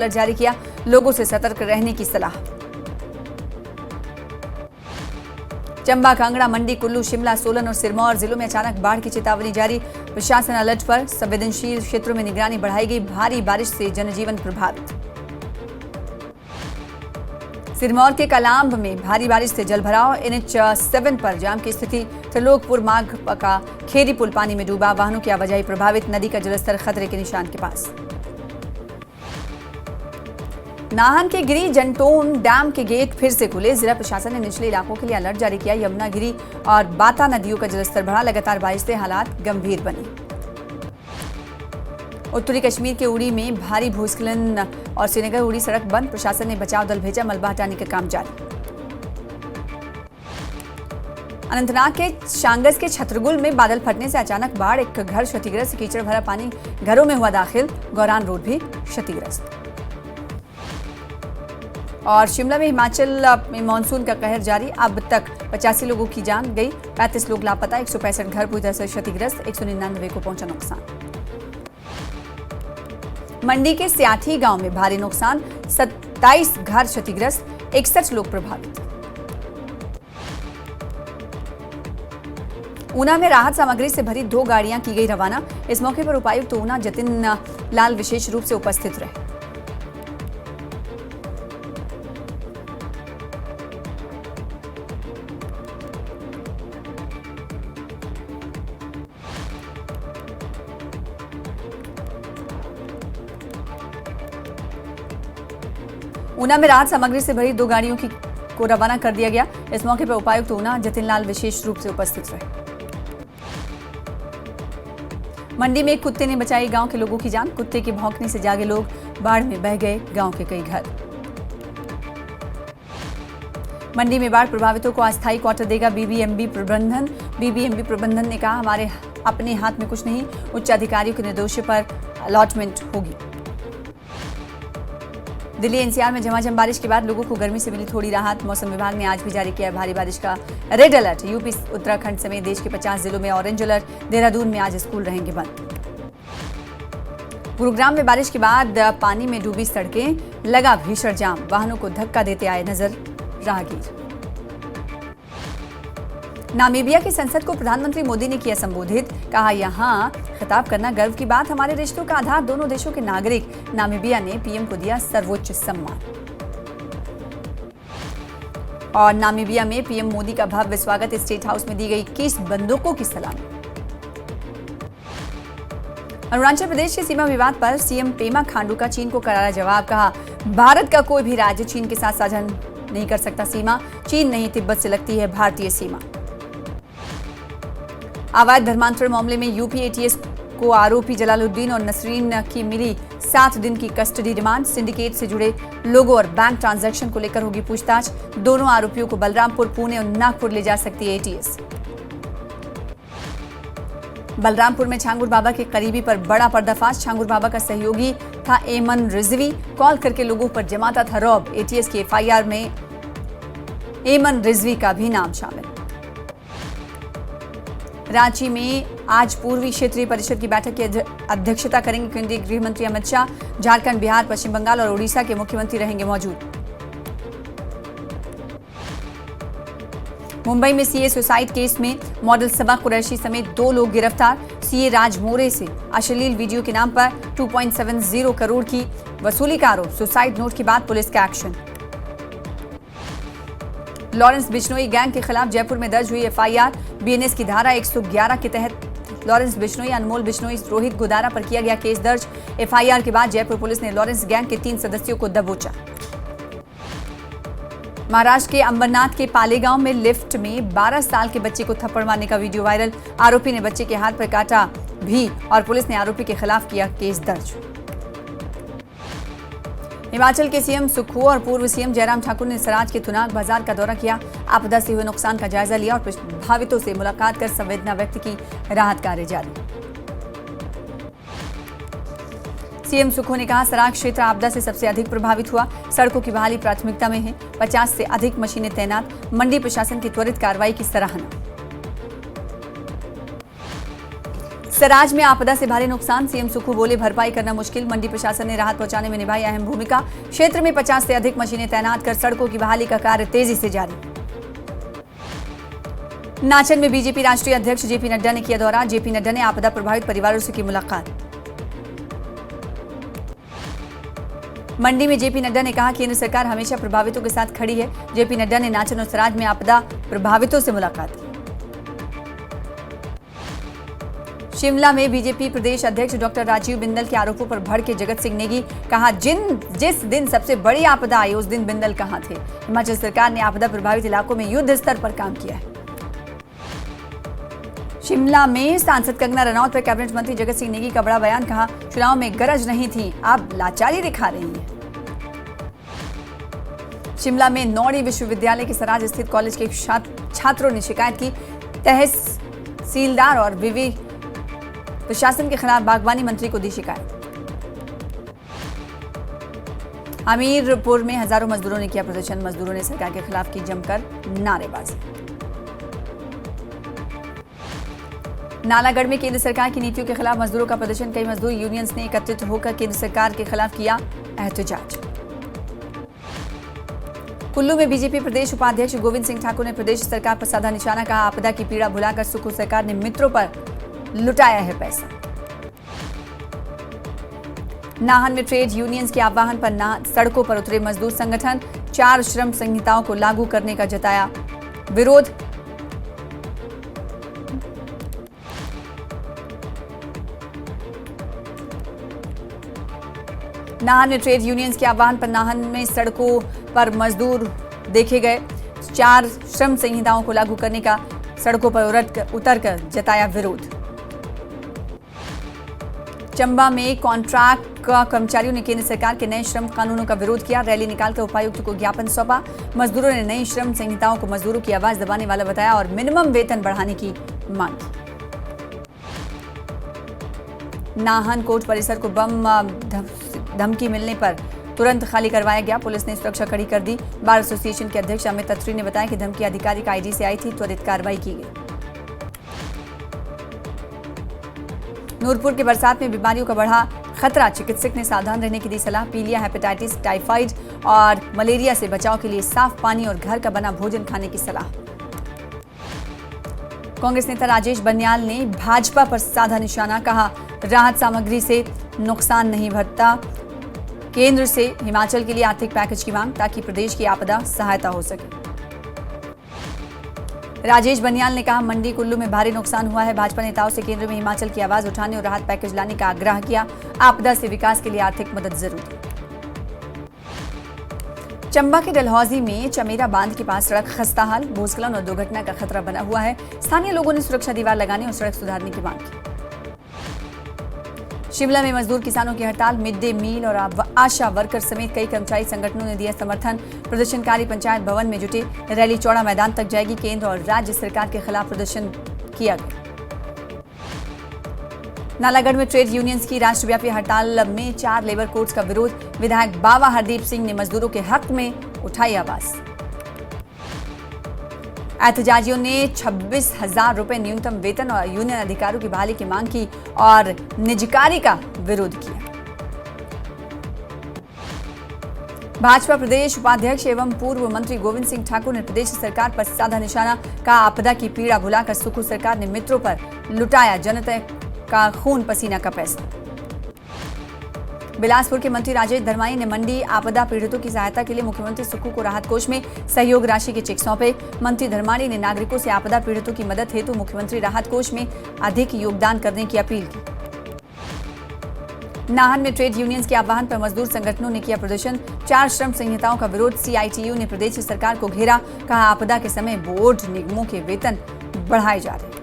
Alert जारी किया, लोगों से सतर्क रहने की सलाह। चंबा, कांगड़ा, मंडी, कुल्लू, शिमला, सोलन और सिरमौर जिलों में अचानक बाढ़ की चेतावनी जारी। प्रशासन अलर्ट पर, संवेदनशील क्षेत्रों में निगरानी बढ़ाई गई। भारी बारिश से जनजीवन प्रभावित। सिरमौर के कलांब में भारी बारिश से जलभराव। NH7 पर जाम की स्थिति। त्रिलोकपुर मार्ग का खेरी पुल पानी में डूबा, वाहनों की आवाजाही प्रभावित। नदी का जलस्तर खतरे के निशान के पास। नाहन के गिरी जंटोन डैम के गेट फिर से खुले। जिला प्रशासन ने निचले इलाकों के लिए अलर्ट जारी किया। यमुना, गिरी और बाता नदियों का जलस्तर बढ़ा। लगातार बारिश से हालात गंभीर बने। उत्तरी कश्मीर के उड़ी में भारी भूस्खलन और श्रीनगर उड़ी सड़क बंद। प्रशासन ने बचाव दल भेजा, मलबा हटाने का काम जारी। अनंतनाग के शांगस के छतरगुल में बादल फटने से अचानक बाढ़। एक घर क्षतिग्रस्त, कीचड़ भरा पानी घरों में हुआ दाखिल। गौरान रोड भी क्षतिग्रस्त। और शिमला में हिमाचल में मानसून का कहर जारी। अब तक 85 लोगों की जान गई, 35 लोग लापता। 165 घर पूरी तरह से क्षतिग्रस्त, 199 को पहुंचा नुकसान। मंडी के स्याठी गांव में भारी नुकसान, 27 घर क्षतिग्रस्त, 61 लोग प्रभावित। ऊना में राहत सामग्री से भरी 2 गाड़ियां की गई रवाना। इस मौके पर उपायुक्त ऊना जतिन लाल विशेष रूप से उपस्थित रहे। ऊना में राहत सामग्री से भरी 2 गाड़ियों को रवाना कर दिया गया। इस मौके पर उपायुक्त ऊना जतिन लाल विशेष रूप से उपस्थित रहे। मंडी में एक कुत्ते ने बचाई गांव के लोगों की जान। कुत्ते के भौंकने से जागे लोग, बाढ़ में बह गए गांव के कई घर। मंडी में बाढ़ प्रभावितों को अस्थायी क्वार्टर देगा बीबीएमबी प्रबंधन। बीबीएमबी प्रबंधन ने कहा, हमारे अपने हाथ में कुछ नहीं, उच्च अधिकारियों के निर्देश पर अलॉटमेंट होगी। दिल्ली एनसीआर में झमाझम बारिश के बाद लोगों को गर्मी से मिली थोड़ी राहत। मौसम विभाग ने आज भी जारी किया भारी बारिश का रेड अलर्ट। यूपी, उत्तराखंड समेत देश के 50 जिलों में ऑरेंज अलर्ट। देहरादून में आज स्कूल रहेंगे बंद। गुरुग्राम में बारिश के बाद पानी में डूबी सड़कें, लगा भीषण जाम। वाहनों को धक्का देते आए नजर राहगीर। नामीबिया की संसद को प्रधानमंत्री मोदी ने किया संबोधित। कहा, यहां खिताब करना गर्व की बात। हमारे रिश्तों का आधार दोनों देशों के नागरिक। नामीबिया ने पीएम को दिया सर्वोच्च सम्मान। और नामीबिया में पीएम मोदी का भव्य स्वागत। स्टेट हाउस में दी गई 21 बंदूकों की सलामी। अरुणाचल प्रदेश के सीमा विवाद पर सीएम पेमा खांडू का चीन को करारा जवाब। कहा, भारत का कोई भी राज्य चीन के साथ साझा नहीं कर सकता सीमा। चीन नहीं, तिब्बत से लगती है भारतीय सीमा। अवैध धर्मांतरण मामले में यूपी एटीएस को आरोपी जलालुद्दीन और नसरीन की मिली 7 दिन की कस्टडी रिमांड। सिंडिकेट से जुड़े लोगों और बैंक ट्रांजैक्शन को लेकर होगी पूछताछ। दोनों आरोपियों को बलरामपुर, पुणे और नागपुर ले जा सकती है एटीएस। बलरामपुर में छांगुर बाबा के करीबी पर बड़ा पर्दाफाश। छांगुर बाबा का सहयोगी था एमन रिजवी, कॉल करके लोगों पर जमाता था रौब। एटीएस की एफआईआर में एमन रिजवी का भी नाम शामिल। रांची में आज पूर्वी क्षेत्रीय परिषद की बैठक की अध्यक्षता करेंगे केंद्रीय गृह मंत्री अमित शाह। झारखंड, बिहार, पश्चिम बंगाल और उड़ीसा के मुख्यमंत्री रहेंगे मौजूद। मुंबई में सीए सुसाइड केस में मॉडल सबा कुरैशी समेत 2 लोग गिरफ्तार। सीए राज मोरे से अश्लील वीडियो के नाम पर 2.70 करोड़ की वसूली का आरोप। सुसाइड नोट के बाद पुलिस का एक्शन। लॉरेंस बिश्नोई गैंग के खिलाफ जयपुर में दर्ज हुई एफआईआर। बीएनएस की धारा 111 के तहत लॉरेंस बिश्नोई, अनमोल बिश्नोई, रोहित गोदारा पर किया गया केस दर्ज। एफआईआर के बाद जयपुर पुलिस ने लॉरेंस गैंग के 3 सदस्यों को दबोचा। महाराष्ट्र के अंबरनाथ के पालेगांव में लिफ्ट में 12 साल के बच्चे को थप्पड़ मारने का वीडियो वायरल। आरोपी ने बच्चे के हाथ पर काटा भी और पुलिस ने आरोपी के खिलाफ किया केस दर्ज। हिमाचल के सीएम सुखू और पूर्व सीएम जयराम ठाकुर ने सराज के थुनाग बाजार का दौरा किया। आपदा से हुए नुकसान का जायजा लिया और प्रभावितों से मुलाकात कर संवेदना व्यक्त की। राहत कार्य जारी। सीएम सुखू ने कहा, सराज क्षेत्र आपदा से सबसे अधिक प्रभावित हुआ। सड़कों की बहाली प्राथमिकता में है। 50 से अधिक मशीनें तैनात। मंडी प्रशासन की त्वरित कार्रवाई की सराहना। सराज में आपदा से भारी नुकसान, सीएम सुक्खू बोले भरपाई करना मुश्किल। मंडी प्रशासन ने राहत पहुंचाने में निभाई अहम भूमिका। क्षेत्र में 50 से अधिक मशीनें तैनात कर सड़कों की बहाली का कार्य तेजी से जारी। नाचन में बीजेपी राष्ट्रीय अध्यक्ष जेपी नड्डा ने किया दौरा। जेपी नड्डा ने आपदा प्रभावित परिवारों से की मुलाकात। मंडी में जेपी नड्डा ने कहा केंद्र सरकार हमेशा प्रभावितों के साथ खड़ी है। जेपी नड्डा ने नाचन और सराज में आपदा प्रभावितों से मुलाकात की। शिमला में बीजेपी प्रदेश अध्यक्ष डॉक्टर राजीव बिंदल के आरोपों पर भड़के जगत सिंह नेगी। कहा जिस दिन सबसे बड़ी आपदा आई उस दिन बिंदल कहां थे। हिमाचल सरकार ने आपदा प्रभावित इलाकों में युद्ध स्तर पर काम किया है। शिमला में सांसद कंगना रनौत पर कैबिनेट मंत्री जगत सिंह नेगी का बड़ा बयान। कहा चुनाव में गरज नहीं थी, अब लाचारी दिखा रही है। शिमला में नौड़ी विश्वविद्यालय के सराज स्थित कॉलेज के छात्रों ने शिकायत की। तहसीलदार और विवि प्रशासन के खिलाफ बागवानी मंत्री को दी शिकायत। हमीरपुर में हजारों मजदूरों ने किया प्रदर्शन। मजदूरों ने सरकार के खिलाफ की जमकर नारेबाजी। नालागढ़ में केंद्र सरकार की नीतियों के खिलाफ मजदूरों का प्रदर्शन। कई मजदूर यूनियंस ने एकत्रित होकर केंद्र सरकार के खिलाफ किया एहतजाज। कुल्लू में बीजेपी प्रदेश उपाध्यक्ष गोविंद सिंह ठाकुर ने प्रदेश सरकार पर साधा निशाना। कहा आपदा की पीड़ा भुलाकर सुक्खू सरकार ने मित्रों पर लुटाया है पैसा। नाहन में ट्रेड यूनियंस के आह्वान पर सड़कों पर उतरे मजदूर संगठन। 4 श्रम संहिताओं को लागू करने का जताया विरोध। नाहन में ट्रेड यूनियंस के आह्वान पर नाहन में सड़कों पर मजदूर देखे गए। 4 श्रम संहिताओं को लागू करने का सड़कों पर उतरकर जताया विरोध। चंबा में कॉन्ट्रैक्ट कर्मचारियों ने केंद्र सरकार के नए श्रम कानूनों का विरोध किया। रैली निकालकर उपायुक्त को ज्ञापन सौंपा। मजदूरों ने नई श्रम संहिताओं को मजदूरों की आवाज दबाने वाला बताया और मिनिमम वेतन बढ़ाने की मांग की। नाहन कोर्ट परिसर को बम धमकी मिलने पर तुरंत खाली करवाया गया। पुलिस ने सुरक्षा कड़ी कर दी। बार एसोसिएशन के अध्यक्ष अमित अत्री ने बताया कि धमकी आधिकारिक आईडी से आई थी। त्वरित कार्रवाई की गई। नूरपुर के बरसात में बीमारियों का बढ़ा खतरा। चिकित्सक ने सावधान रहने की दी सलाह। पीलिया, हेपेटाइटिस, टाइफाइड और मलेरिया से बचाव के लिए साफ पानी और घर का बना भोजन खाने की सलाह। कांग्रेस नेता राजेश बनियाल ने भाजपा पर साधा निशाना। कहा राहत सामग्री से नुकसान नहीं भरता। केंद्र से हिमाचल के लिए आर्थिक पैकेज की मांग ताकि प्रदेश की आपदा सहायता हो सके। राजेश बनियाल ने कहा मंडी कुल्लू में भारी नुकसान हुआ है। भाजपा नेताओं से केंद्र में हिमाचल की आवाज उठाने और राहत पैकेज लाने का आग्रह किया। आपदा से विकास के लिए आर्थिक मदद जरूरी। चंबा के डलहौजी में चमेरा बांध के पास सड़क खस्ताहाल। भूस्खलन और दुर्घटना का खतरा बना हुआ है। स्थानीय लोगों ने सुरक्षा दीवार लगाने और सड़क सुधारने की मांग की। शिमला में मजदूर किसानों की हड़ताल। मिड डे मील और आशा वर्कर समेत कई कर्मचारी संगठनों ने दिया समर्थन। प्रदर्शनकारी पंचायत भवन में जुटे। रैली चौड़ा मैदान तक जाएगी। केंद्र और राज्य सरकार के खिलाफ प्रदर्शन किया गया। नालागढ़ में ट्रेड यूनियंस की राष्ट्रव्यापी हड़ताल में 4 लेबर कोर्ट्स का विरोध। विधायक बाबा हरदीप सिंह ने मजदूरों के हक में उठाई आवाज। एहतजाजियों ने 26,000 रुपए न्यूनतम वेतन और यूनियन अधिकारों की बहाली की मांग की और निजकारी का विरोध किया। भाजपा प्रदेश उपाध्यक्ष एवं पूर्व मंत्री गोविंद सिंह ठाकुर ने प्रदेश सरकार पर साधा निशाना। कहा आपदा की पीड़ा भुलाकर सुक्खू सरकार ने मित्रों पर लुटाया जनता का खून पसीना का पैसा। बिलासपुर के मंत्री राजेश धर्माणी ने मंडी आपदा पीड़ितों की सहायता के लिए मुख्यमंत्री सुक्खू को राहत कोष में सहयोग राशि के चेक सौंपे। मंत्री धर्माणी ने नागरिकों से आपदा पीड़ितों की मदद हेतु मुख्यमंत्री राहत कोष में अधिक योगदान करने की अपील की। नाहन में ट्रेड यूनियंस के आह्वान पर मजदूर संगठनों ने किया प्रदर्शन। 4 श्रम संहिताओं का विरोध। सीआईटीयू ने प्रदेश सरकार को घेरा। कहा आपदा के समय बोर्ड निगमों के वेतन बढ़ाए जा रहे।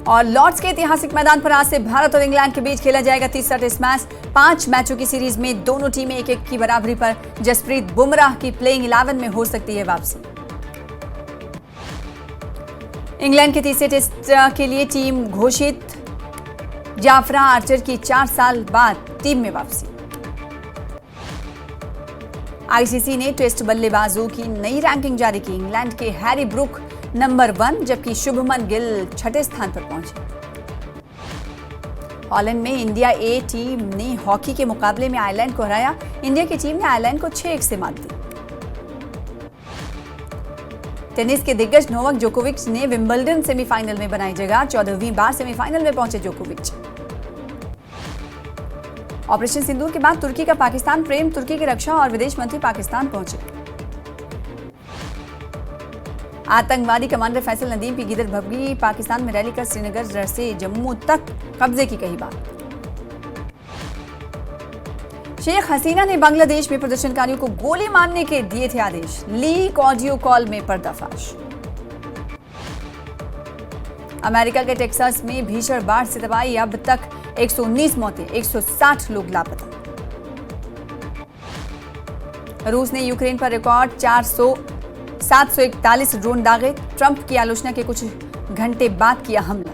और लॉर्ड्स के ऐतिहासिक मैदान पर आज से भारत और इंग्लैंड के बीच खेला जाएगा तीसरा टेस्ट मैच। 5 मैचों की सीरीज में दोनों टीमें 1-1 की बराबरी पर। जसप्रीत बुमराह की प्लेइंग 11 में हो सकती है वापसी। इंग्लैंड के तीसरे टेस्ट के लिए टीम घोषित। जाफरा आर्चर की 4 साल बाद टीम में वापसी। आईसीसी ने टेस्ट बल्लेबाजों की नई रैंकिंग जारी की। इंग्लैंड के हैरी ब्रुक नंबर 1, जबकि शुभमन गिल छठे स्थान पर पहुंचे। हॉलैंड में इंडिया ए टीम ने हॉकी के मुकाबले में आयरलैंड को हराया। इंडिया की टीम ने आयरलैंड को 6-1 से मात दी। टेनिस के दिग्गज नोवाक जोकोविच ने विंबलडन सेमीफाइनल में बनाई जगह। 14वीं बार सेमीफाइनल में पहुंचे जोकोविच। ऑपरेशन सिंदूर के बाद तुर्की का पाकिस्तान प्रेम, तुर्की के रक्षा और विदेश मंत्री पाकिस्तान पहुंचे। आतंकवादी कमांडर फैसल नदीम की गिदर भबगी पाकिस्तान में रैली कर श्रीनगर से जम्मू तक कब्जे की कही बात। शेख हसीना ने बांग्लादेश में प्रदर्शनकारियों को गोली मारने के दिए थे आदेश। लीक ऑडियो कॉल में पर्दाफाश। अमेरिका के टेक्सास में भीषण बाढ़ से तबाही, अब तक 119 मौतें, 160 लोग लापता। रूस ने यूक्रेन पर रिकॉर्ड 741 ड्रोन दागे। ट्रंप की आलोचना के कुछ घंटे बाद किया हमला।